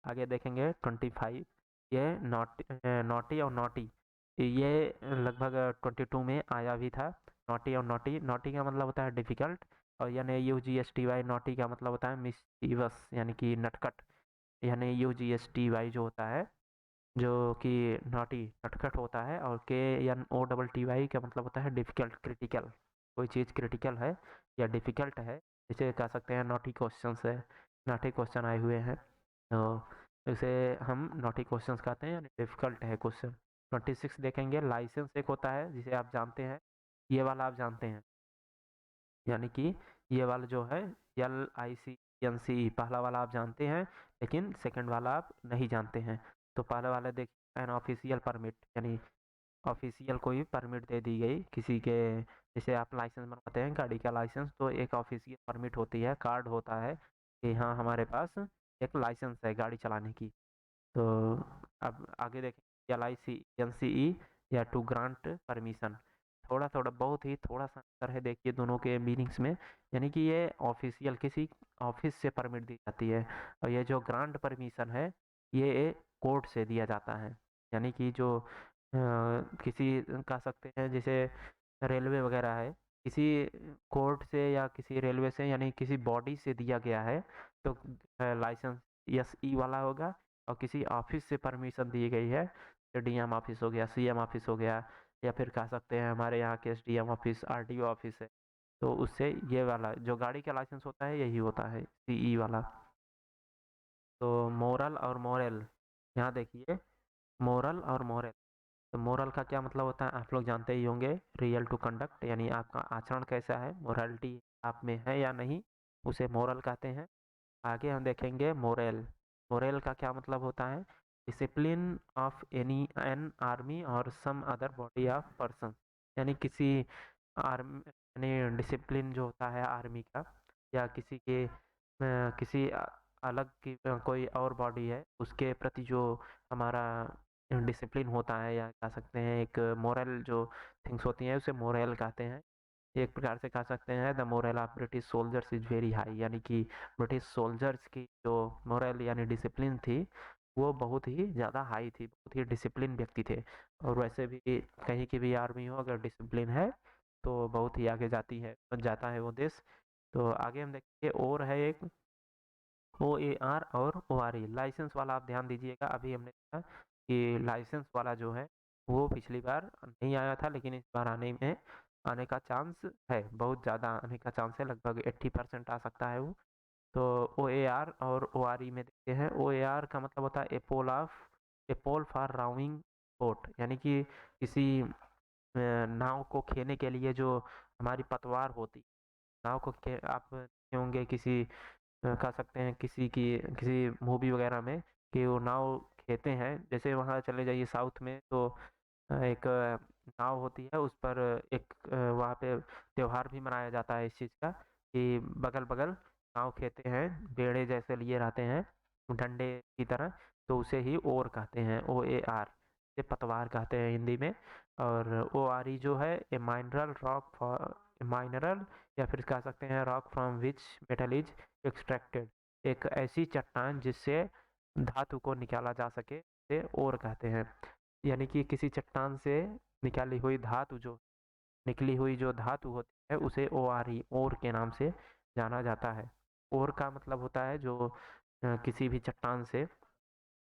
आगे देखेंगे 25, ये नॉटी और नॉटी, ये लगभग 22 में आया भी था। नॉटी और नॉटी, नॉटी का मतलब होता है डिफिकल्ट, और यानी UGSTY, नॉटी का मतलब होता है मिस्चीवस, यानी कि नटखट। यानी UGSTY जो होता है, जो कि नॉटी नटखट होता है, और KNOTTY का मतलब होता है डिफिकल्ट, क्रिटिकल। कोई चीज़ क्रिटिकल है या डिफिकल्ट है, इसे कह सकते हैं नॉटी क्वेश्चन है। नॉटी क्वेश्चन आए हुए हैं, तो इसे हम नॉटी क्वेश्चन कहते हैं, यानी डिफिकल्ट है क्वेश्चन। 26 देखेंगे, लाइसेंस एक होता है जिसे आप जानते हैं, ये वाला आप जानते हैं, यानी कि ये वाला जो है LICENCE, पहला वाला आप जानते हैं, लेकिन सेकंड वाला आप नहीं जानते हैं। तो पहला वाला देखिए, एन ऑफिशियल परमिट, यानी ऑफिशियल कोई परमिट दे दी गई किसी के, जैसे आप लाइसेंस बनवाते हैं गाड़ी का लाइसेंस, तो एक ऑफिशियल परमिट होती है, कार्ड होता है कि हाँ हमारे पास एक लाइसेंस है गाड़ी चलाने की। तो अब आगे देखें, LICENCE या टू ग्रांट परमिशन, थोड़ा थोड़ा बहुत ही थोड़ा सा अंतर है देखिए दोनों के मीनिंग्स में। यानी कि ये ऑफिशियल किसी ऑफिस से परमिट दी जाती है, और ये जो ग्रांट परमिशन है, ये कोर्ट से दिया जाता है। यानी कि जो किसी कह सकते हैं जैसे रेलवे वगैरह है, किसी कोर्ट से या किसी रेलवे से, यानी किसी बॉडी से दिया गया है, तो लाइसेंस SE वाला होगा। और किसी ऑफिस से परमिशन दी गई है, तो DM ऑफिस हो गया, CM ऑफिस हो गया, या फिर कह सकते हैं हमारे यहाँ के SDM ऑफिस, RTO ऑफिस है, तो उससे ये वाला जो गाड़ी का लाइसेंस होता है यही होता है, CE वाला। तो मोरल और मोरल, यहाँ देखिए, मोरल और मोरल, तो मोरल का क्या मतलब होता है आप लोग जानते ही होंगे, रियल टू कंडक्ट, यानी आपका आचरण कैसा है, मोरालिटी आप में है या नहीं, उसे मोरल कहते हैं। आगे हम देखेंगे मोरेल। मोरेल का क्या मतलब होता है? डिसिप्लिन ऑफ एन आर्मी और some other body of person, यानी किसी आर्मी, यानी डिसिप्लिन जो होता है आर्मी का, या किसी के किसी अलग की कोई और बॉडी है, उसके प्रति जो हमारा डिसिप्लिन होता है, या कह सकते हैं एक मोरल जो थिंग्स होती हैं उसे मोरल कहते हैं। एक प्रकार से कह सकते हैं the moral of British soldiers is very high, यानी कि ब्रिटिश सोल्जर्स की जो मोरल यानी डिसिप्लिन थी वो बहुत ही ज़्यादा हाई थी, बहुत ही डिसिप्लिन व्यक्ति थे। और वैसे भी कहीं की भी आर्मी हो, अगर डिसिप्लिन है तो बहुत ही आगे जाती है, जाता है वो देश। तो आगे हम देखेंगे और है एक OAR और ORE लाइसेंस वाला। आप ध्यान दीजिएगा, अभी हमने देखा कि लाइसेंस वाला जो है वो पिछली बार नहीं आया था, लेकिन इस बार आने का चांस है, बहुत ज़्यादा आने का चांस है, लगभग 80% आ सकता है वो। तो OAR और ORE में देखते हैं। OAR का मतलब होता है एपोल फॉर राउइंग बोट, यानी कि किसी नाव को खेने के लिए जो हमारी पतवार होती, नाव को आप देखे होंगे किसी कह सकते हैं किसी मूवी वगैरह में कि वो नाव खेते हैं। जैसे वहाँ चले जाइए साउथ में तो एक नाव होती है, उस पर एक वहाँ पे त्योहार भी मनाया जाता है इस चीज़ का कि बगल बगल नाव खेते हैं, बेड़े जैसे लिए रहते हैं डंडे की तरह, तो उसे ही ओर कहते हैं, OAR से पतवार कहते हैं हिंदी में। और ORE जो है ए माइनरल माइनरल, या फिर कह सकते हैं rock from which metal is extracted, एक ऐसी चट्टान जिससे धातु को निकाला जा सके, से ओर कहते हैं। यानी कि किसी चट्टान से निकाली हुई धातु जो निकली हुई जो धातु होती है उसे ORE ओर के नाम से जाना जाता है। ओर का मतलब होता है जो किसी भी चट्टान से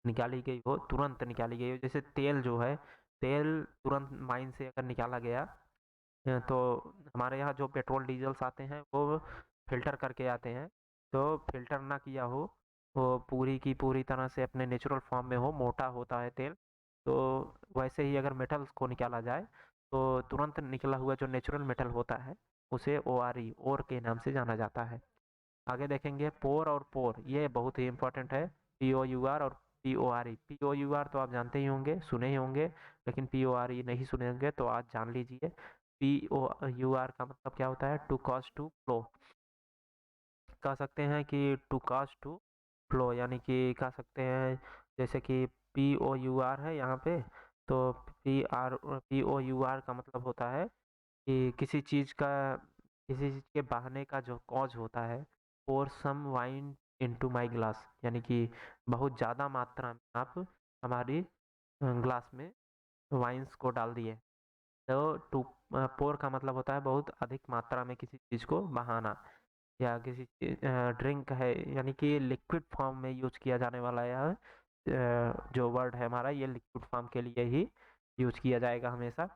निकाली गई हो, तुरंत निकाली गई हो। जैसे तेल जो है, तेल तुरंत माइन से अगर निकाला गया तो हमारे यहाँ जो पेट्रोल डीजल्स आते हैं वो फिल्टर करके आते हैं, तो फिल्टर ना किया हो, वो पूरी की पूरी तरह से अपने नेचुरल फॉर्म में हो, मोटा होता है तेल, तो वैसे ही अगर मेटल्स को निकाला जाए तो तुरंत निकला हुआ जो नेचुरल मेटल होता है उसे ORE ओर के नाम से जाना जाता है। आगे देखेंगे पोर और पोर, ये बहुत ही इंपॉर्टेंट है। POUR और PORE। POUR तो आप जानते ही होंगे, सुने ही होंगे, लेकिन PORE नहीं सुने होंगे तो आज जान लीजिए। POUR का मतलब क्या होता है, टू कॉज टू फ्लो। कह सकते हैं कि टू कॉज टू फ्लो, यानी कि कह सकते हैं जैसे कि POUR है यहाँ पे, तो POUR का मतलब होता है कि किसी चीज के बहाने का जो कॉज होता है। pour some wine into my glass, यानी कि बहुत ज़्यादा मात्रा में आप हमारी ग्लास में वाइन्स को डाल दिए। तो टू पोर का मतलब होता है बहुत अधिक मात्रा में किसी चीज़ को बहाना, या किसी ड्रिंक है, यानी कि लिक्विड फॉर्म में यूज किया जाने वाला यह जो वर्ड है हमारा, ये लिक्विड फॉर्म के लिए ही यूज किया जाएगा हमेशा।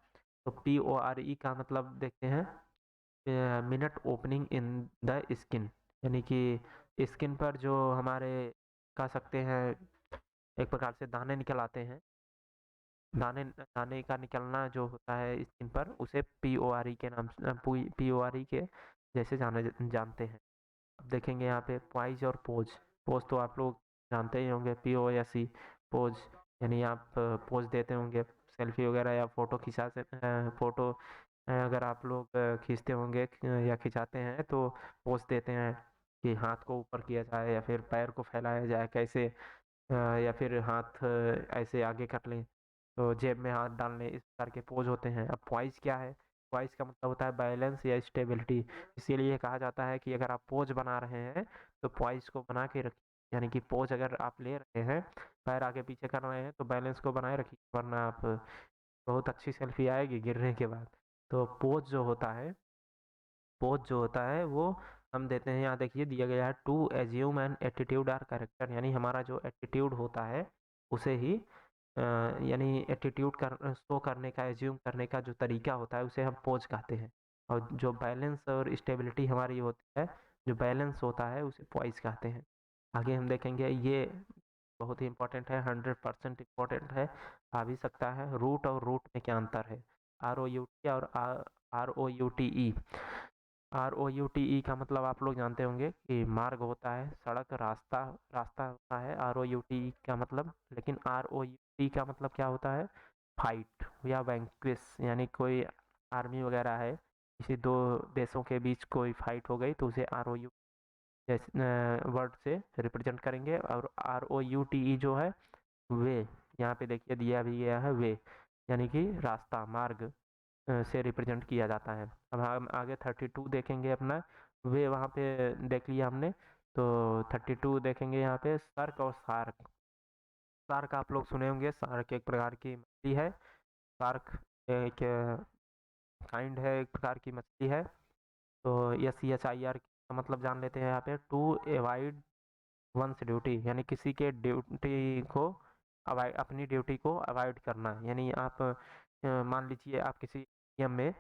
तो PORE का मतलब देखते हैं, minute opening in the skin, यानी कि स्किन पर जो हमारे कह सकते हैं एक प्रकार से दाने निकल आते हैं, दाने दाने का निकलना जो होता है स्किन पर, उसे PORE के नाम PORE के जैसे जानते हैं। अब देखेंगे यहाँ पे पॉइज और पोज। पोज तो आप लोग जानते ही होंगे, POSE पोज, यानी आप पोज देते होंगे सेल्फी वगैरह या फोटो फोटो अगर आप लोग खींचते होंगे या खिंचाते हैं तो पोज देते हैं कि हाथ को ऊपर किया जाए या फिर पैर को फैलाया जाए कैसे, या फिर हाथ ऐसे आगे कर लें तो जेब में हाथ डालने, इस प्रकार के पोज होते हैं। अब पॉइज क्या है, पॉइज का मतलब होता है बैलेंस या स्टेबिलिटी। इसीलिए कहा जाता है कि अगर आप पोज बना रहे हैं तो पॉइज को बना के रखिए, यानी कि पोज अगर आप ले रहे हैं, पैर आगे पीछे कर रहे हैं तो बैलेंस को बनाए रखिए, वरना आप बहुत अच्छी सेल्फी आएगी गिरने के बाद। तो पोज जो होता है वो हम देते हैं, यहाँ देखिए दिया गया है to assume an attitude or character, यानी हमारा जो एटीट्यूड होता है उसे ही यानी एटीट्यूड कर शो करने का, एज्यूम करने का जो तरीका होता है उसे हम पोज कहते हैं। और जो बैलेंस और स्टेबिलिटी हमारी होती है, जो बैलेंस होता है उसे पॉइज कहते हैं। आगे हम देखेंगे, ये बहुत ही इंपॉर्टेंट है, 100% इम्पोर्टेंट है, आ भी सकता है। रूट और रूट में क्या अंतर है, ROUT और ROUTE। ROUTE का मतलब आप लोग जानते होंगे कि मार्ग होता है, सड़क, रास्ता, रास्ता होता है ROUTE का मतलब। लेकिन ROUT का मतलब क्या होता है, फाइट या वैंक्विश, यानी कोई आर्मी वगैरह है, किसी दो देशों के बीच कोई फाइट हो गई तो उसे ROU जैसे वर्ड से रिप्रेजेंट करेंगे। और ROUTE जो है वे, यहाँ पे देखिए दिया भी गया है वे, यानी कि रास्ता, मार्ग से रिप्रेजेंट किया जाता है। अब हम आगे 32 देखेंगे अपना, वे वहाँ पे देख लिया हमने। तो 32 देखेंगे यहाँ पे सर्क और सार्क। सार्क आप लोग सुने होंगे, सार्क एक प्रकार की मछली है। सार्क एक काइंड है, एक प्रकार की मछली है। तो SCHIR का मतलब जान लेते हैं यहाँ पे, टू एवॉइड वंस ड्यूटी, यानी किसी के ड्यूटी को अवॉइड, अपनी ड्यूटी को अवॉइड करना। यानी आप मान लीजिए आप किसी नियम में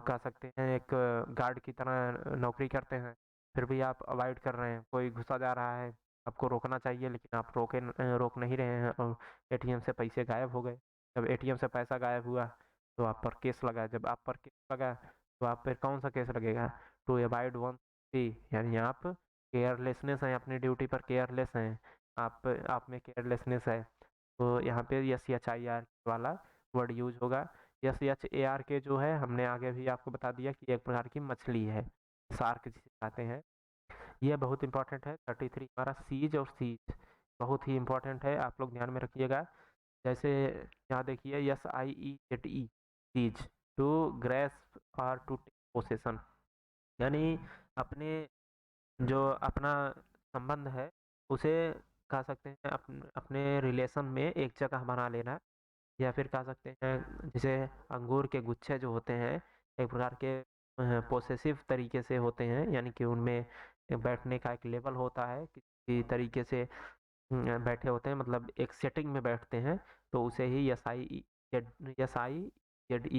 कह सकते हैं एक गार्ड की तरह नौकरी करते हैं, फिर भी आप अवॉइड कर रहे हैं, कोई घुसा जा रहा है, आपको रोकना चाहिए लेकिन आप रोक नहीं रहे हैं, और ATM से पैसे गायब हो गए। जब ATM से पैसा गायब हुआ तो आप पर केस लगा, जब आप पर केस लगा तो आप पर कौन सा केस लगेगा, टू अवॉइड वन, यानी आप केयरलेसनेस है, अपनी ड्यूटी पर केयरलेस हैं, आप में केयरलेसनेस है। तो यहाँ पे SCHIR वाला वर्ड यूज होगा। SHAR के जो है हमने आगे भी आपको बता दिया कि एक प्रकार की मछली है, शार्क जिसे कहते हैं। ये बहुत इंपॉर्टेंट है। 33 हमारा सीज और सीज बहुत ही इंपॉर्टेंट है, आप लोग ध्यान में रखिएगा। जैसे यहाँ देखिए SIEZE, सीज, टू ग्रेस्प और टू टेक पोसेशन, यानी अपने जो अपना संबंध है उसे कह सकते हैं अपने रिलेशन में एक जगह बना लेना, या फिर कह सकते हैं जैसे अंगूर के गुच्छे जो होते हैं एक प्रकार के पोसेसिव तरीके से होते हैं, यानी कि उनमें बैठने का एक लेवल होता है, किसी तरीके से बैठे होते हैं, मतलब एक सेटिंग में बैठते हैं, तो उसे ही SIEZE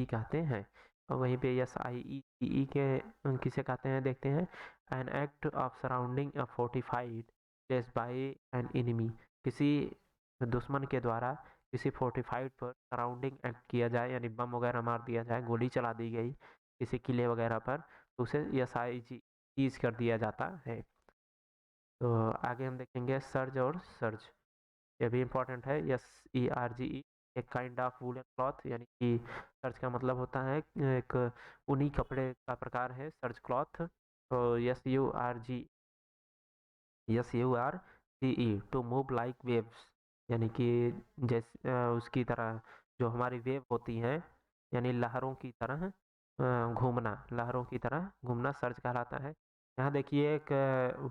कहते हैं। और वहीं पे SIECE के किसे कहते हैं देखते हैं, an act of surrounding a fortified place by an enemy, किसी दुश्मन के द्वारा किसी फोर्टिफाइड पर सराउंडिंग एक्ट किया जाए, यानी बम वगैरह मार दिया जाए, गोली चला दी गई किसी किले वगैरह पर, तो उसे SIG चीज कर दिया जाता है। तो आगे हम देखेंगे सर्ज और सर्ज, ये भी इम्पोर्टेंट है। SERGE, एक काइंड ऑफ वूलन क्लॉथ, यानी कि सर्ज का मतलब होता है एक ऊनी कपड़े का प्रकार है सर्ज क्लॉथ। तो SURCE, to move like waves, यानी कि जैसे उसकी तरह जो हमारी वेव होती हैं, यानी लहरों की तरह घूमना, लहरों की तरह घूमना सर्ज कहलाता है। यहाँ देखिए एक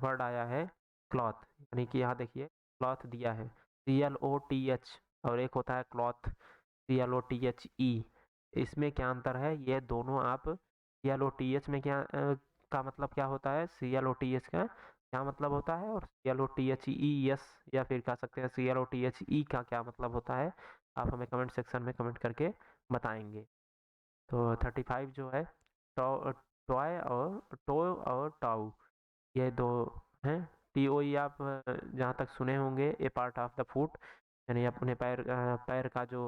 वर्ड आया है क्लॉथ, यानी कि यहाँ देखिए क्लॉथ दिया है CLOTH, और एक होता है क्लॉथ CLOTHE। इसमें क्या अंतर है, ये दोनों आप CLOTH में क्या का मतलब क्या होता है, CLOTH का क्या मतलब होता है, और CLOTHES या फिर कह सकते हैं CLOTHE का क्या मतलब होता है, आप हमें कमेंट सेक्शन में कमेंट करके बताएंगे। तो 35 जो है टॉय और टाउ, ये दो हैं। TOE आप जहाँ तक सुने होंगे, ए पार्ट ऑफ द फुट, यानी अपने पैर का जो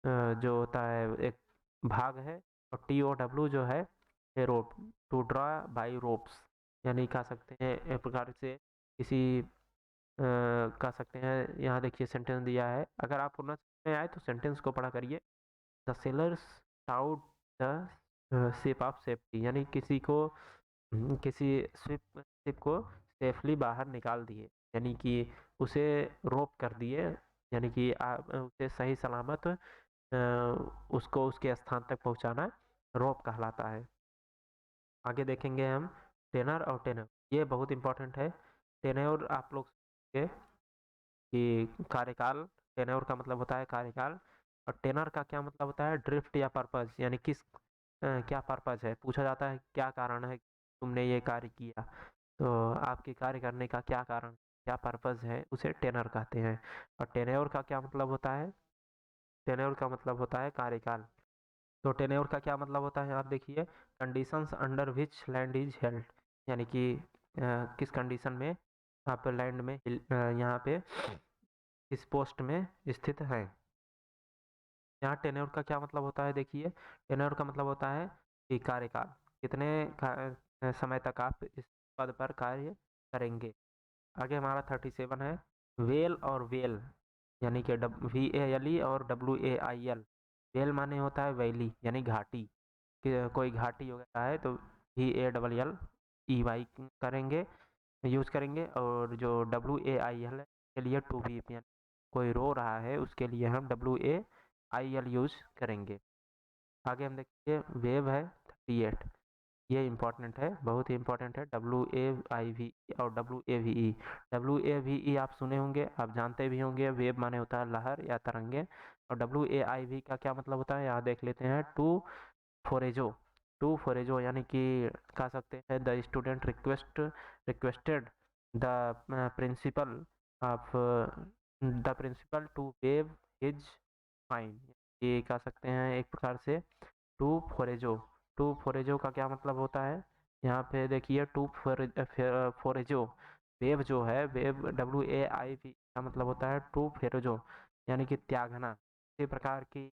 होता है एक भाग है। और TOW जो है रोप, टू ड्रा बाई रोप्स, यानी कह सकते हैं एक प्रकार से किसी कह सकते हैं। यहाँ देखिए सेंटेंस दिया है, अगर आपको न समझ में आए तो सेंटेंस को पढ़ा करिए। The sellers taut the ship of safety, यानी किसी शिप को सेफली बाहर निकाल दिए, यानी कि उसे रोक कर दिए, यानी कि उसे सही सलामत उसको उसके स्थान तक पहुंचाना रोप कहलाता है। आगे देखेंगे हम टेनर और टेनर, ये बहुत इंपॉर्टेंट है। टेनर आप लोग कि कार्यकाल, टेनर का मतलब होता है कार्यकाल, और टेनर का क्या मतलब होता है, ड्रिफ्ट या पर्पस, यानी क्या पर्पस है, पूछा जाता है क्या कारण है तुमने ये कार्य किया, तो आपके कार्य करने का क्या कारण, क्या पर्पस है, उसे टेनर कहते हैं। और टेन्योर का क्या मतलब होता है, टेन्योर का मतलब होता है कार्यकाल। तो टेन्योर का क्या मतलब होता है, आप देखिए, conditions under which land is held, यानी कि किस कंडीशन में आप लैंड में यहाँ पे इस पोस्ट में स्थित है। यहाँ टेन्योर का क्या मतलब होता है, देखिए टेन्योर का मतलब होता है कि कार्यकाल, कितने समय तक आप इस पद पर कार्य करेंगे। आगे हमारा 37 है वेल और वेल, यानी कि VALE और WAIL। वेल माने होता है वैली, यानी घाटी, कि कोई घाटी वगैरह है तो VALLEY करेंगे, यूज करेंगे। और जो WAIL के लिए टू वी, कोई रो रहा है उसके लिए हम WAIL यूज करेंगे। आगे हम देखिए वेव है 38, ये इंपॉर्टेंट है, बहुत ही इंपॉर्टेंट है। WAIV और WAVE। WAVE आप सुने होंगे, आप जानते भी होंगे, वेव माने होता है लहर या तरंगे, और WAIV का क्या मतलब होता है यहाँ देख लेते हैं। टू फोरेजो यानी कि कह सकते हैं the student requested the principal of the principal to waive his fine, ये कह सकते हैं एक प्रकार से टू फोरेजो। टू फोरेजो का क्या मतलब होता है, यहाँ पे देखिए फोरेजो वेव जो है, वेव WAIV का मतलब होता है टू फोरेजो यानी कि त्यागना, इसी प्रकार की,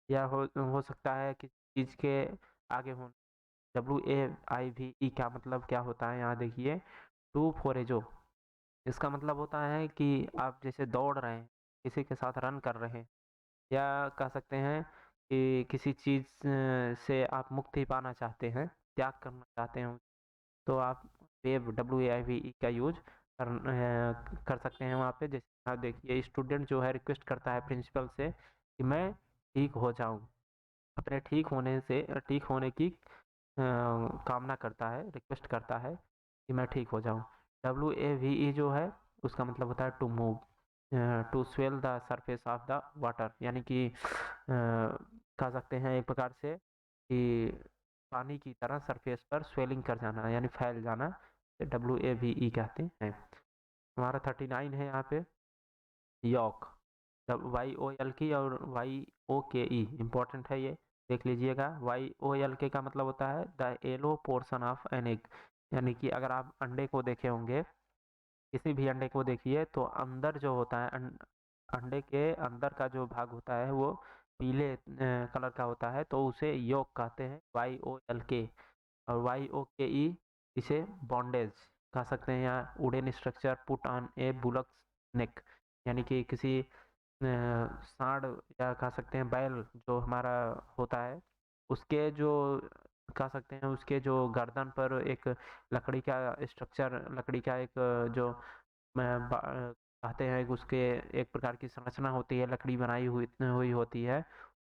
या हो सकता है कि चीज के आगे हो। WAIVE का मतलब क्या होता है, यहाँ देखिए टू फोरेजो, इसका मतलब होता है कि आप जैसे दौड़ रहे हैं, किसी के साथ रन कर रहे हैं, या कह सकते हैं कि किसी चीज से आप मुक्ति पाना चाहते हैं, त्याग करना चाहते हैं, तो आप वेव WAIVE का यूज कर सकते हैं वहाँ पे। जैसे आप देखिए स्टूडेंट जो है रिक्वेस्ट करता है प्रिंसिपल से कि मैं ठीक हो जाऊँ, अपने ठीक होने की कामना करता है, रिक्वेस्ट करता है कि मैं ठीक हो जाऊँ। WAVE जो है उसका मतलब होता है to move, to swell the surface of the water, यानी कि कह सकते हैं एक प्रकार से कि पानी की तरह सरफेस पर स्वेलिंग कर जाना यानी फैल जाना, WAVE कहते हैं। हमारा 39 है यहाँ पे यॉक, YOL की और YOKE इम्पोर्टेंट है, ये देख लीजिएगा। YOLK का मतलब होता है the yellow portion of an egg, यानी कि अगर आप अंडे को देखे होंगे, किसी भी अंडे को देखिए तो अंदर जो होता है अंडे के अंदर का जो भाग होता है वो पीले कलर का होता है, तो उसे योक कहते हैं, YOLK। और YOKE इसे बॉन्डेज कह सकते हैं, या wooden structure put on a bullock's neck, यानी कि किसी सांड या कह सकते हैं बैल जो हमारा होता है, उसके जो कह सकते हैं उसके जो गर्दन पर एक लकड़ी का स्ट्रक्चर, लकड़ी का एक जो कहते हैं कि उसके एक प्रकार की संरचना होती है, लकड़ी बनाई हुई हुई होती है,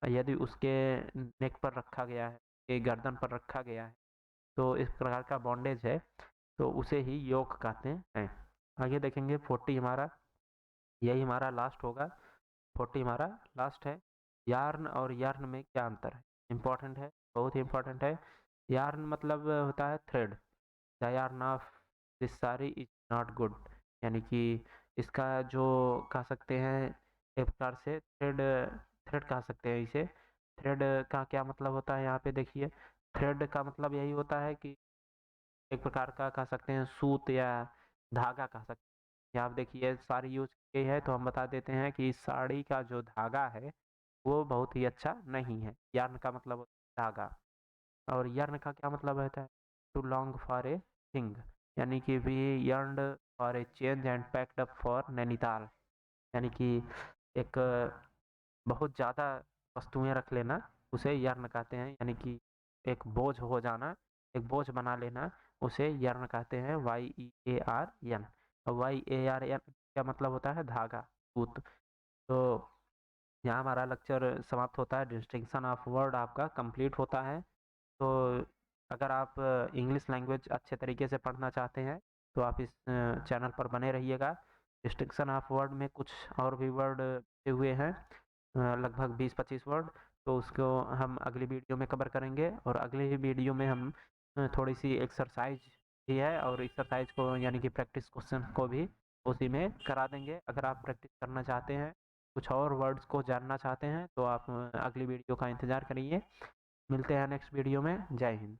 यदि उसके नेक पर रखा गया है, एक गर्दन पर रखा गया है, तो इस प्रकार का बॉन्डेज है, तो उसे ही योक कहते हैं। आगे देखेंगे 40 हमारा, यही हमारा लास्ट होगा। 40 हमारा लास्ट है। यार्न और यर्न में क्या अंतर है, इम्पोर्टेंट है, बहुत ही इम्पोर्टेंट है। यार्न मतलब होता है thread, the yarn of this sari is not good, यानी कि इसका जो कह सकते हैं एक प्रकार से थ्रेड, थ्रेड कह सकते हैं इसे। थ्रेड का क्या मतलब होता है यहाँ पे देखिए, थ्रेड का मतलब यही होता है कि एक प्रकार का कह सकते हैं सूत या धागा कह सकते हैं। यहाँ आप देखिए साड़ी यूज की है तो हम बता देते हैं कि इस साड़ी का जो धागा है वो बहुत ही अच्छा नहीं है। यार्न का मतलब होता है धागा, और यर्न का क्या मतलब रहता है, to long for a thing, यानी कि we yearned for a change and packed up for Nainital, यानी कि एक बहुत ज़्यादा वस्तुएं रख लेना उसे यर्न कहते हैं, यानी कि एक बोझ हो जाना, एक बोझ बना लेना, उसे यर्न कहते हैं, YEARN। और YARN का मतलब होता है धागा, सूत। तो यहाँ हमारा लेक्चर समाप्त होता है, डिस्टिंक्शन ऑफ वर्ड आपका कंप्लीट होता है। तो अगर आप इंग्लिश लैंग्वेज अच्छे तरीके से पढ़ना चाहते हैं तो आप इस चैनल पर बने रहिएगा। डिस्टिंक्शन ऑफ वर्ड में कुछ और भी वर्ड हुए हैं, लगभग 20-25 वर्ड, तो उसको हम अगली वीडियो में कवर करेंगे। और अगली ही वीडियो में हम थोड़ी सी एक्सरसाइज भी है, और एक्सरसाइज को यानी कि प्रैक्टिस क्वेश्चन को भी उसी में करा देंगे। अगर आप प्रैक्टिस करना चाहते हैं, कुछ और वर्ड्स को जानना चाहते हैं, तो आप अगली वीडियो का इंतज़ार करिए। मिलते हैं नेक्स्ट वीडियो में। जय हिंद।